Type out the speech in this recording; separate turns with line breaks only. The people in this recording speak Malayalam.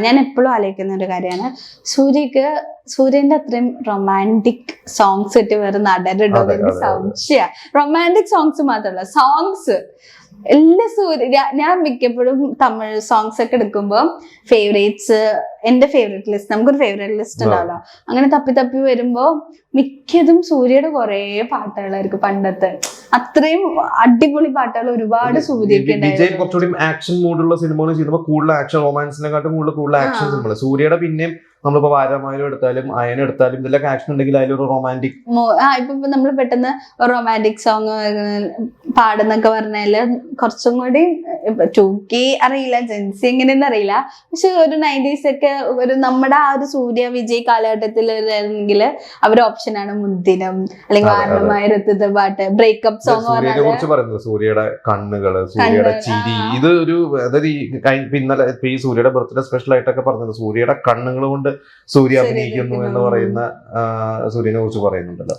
ഞാൻ എപ്പോഴും ആലോചിക്കുന്ന ഒരു കാര്യമാണ്, സൂര്യന്റെ അത്രയും റൊമാൻറ്റിക് സോങ്സ് ഇട്ട് വേറെ നടരുണ്ടോ എനിക്ക് സംശയ. റൊമാൻറ്റിക് സോങ്സ് മാത്രമല്ല, സോങ്സ് എല്ലാ ഞാൻ മിക്കപ്പോഴും തമിഴ് സോങ്സ് ഒക്കെ എടുക്കുമ്പോൾ ഫേവറേറ്റ്സ്, എന്റെ ഫേവറേറ്റ് ലിസ്റ്റ്, നമുക്കൊരു ഫേവറേറ്റ് ലിസ്റ്റ് ഉണ്ടാവല്ലോ, അങ്ങനെ തപ്പി വരുമ്പോ മിക്കതും സൂര്യയുടെ കുറെ പാട്ടുകളായിരിക്കും. പണ്ടത്തെ അത്രയും അടിപൊളി പാട്ടുകൾ ഒരുപാട് സൂര്യക്ക്
വിജയ് കുറച്ചുകൂടി ആക്ഷൻ മൂഡുള്ള സിനിമകൾ ചെയ്യുമ്പോൾ കൂടുതൽ ആക്ഷൻ, റൊമാൻസിനെക്കാട്ടും കൂടുതൽ ആക്ഷൻ സിനിമകൾ. സൂര്യയുടെ പിന്നെയും നമ്മളിപ്പോ വാരമായാലും എടുത്താലും അയനം എടുത്താലും ഇതിലൊക്കെ ആക്ഷൻ ഉണ്ടെങ്കിൽ അതിലൊരു റൊമാൻറ്റിക്
ഇപ്പൊ നമ്മൾ പെട്ടെന്ന് റൊമാൻറ്റിക് സോങ് പാടുന്നൊക്കെ പറഞ്ഞാല് കുറച്ചും കൂടി 2K അറിയില്ല, ജെൻസി എങ്ങനെയെന്ന് അറിയില്ല, പക്ഷെ ഒരു 90s ഒക്കെ ഒരു നമ്മുടെ ആ ഒരു സൂര്യ വിജയ് കാലഘട്ടത്തിലാണെങ്കിൽ അവരുടെ ഓപ്ഷനാണ് മുന്തിനം, അല്ലെങ്കിൽ വാരണമായിരത്തെ പാട്ട്, ബ്രേക്കപ്പ് സോങ്
പറയുന്നത് സൂര്യയുടെ കണ്ണുകള്, സൂര്യയുടെ ചിരി. ഇത് ഒരു അതായത് ഇന്നലെ ഈ സൂര്യയുടെ ബർത്ത്ഡേ സ്പെഷ്യൽ ആയിട്ടൊക്കെ പറഞ്ഞത് സൂര്യയുടെ കണ്ണുകൾ കൊണ്ട് സൂര്യ അഭിനയിക്കുന്നു എന്ന് പറയുന്ന സൂര്യനെ കുറിച്ച് പറയുന്നുണ്ടല്ലോ.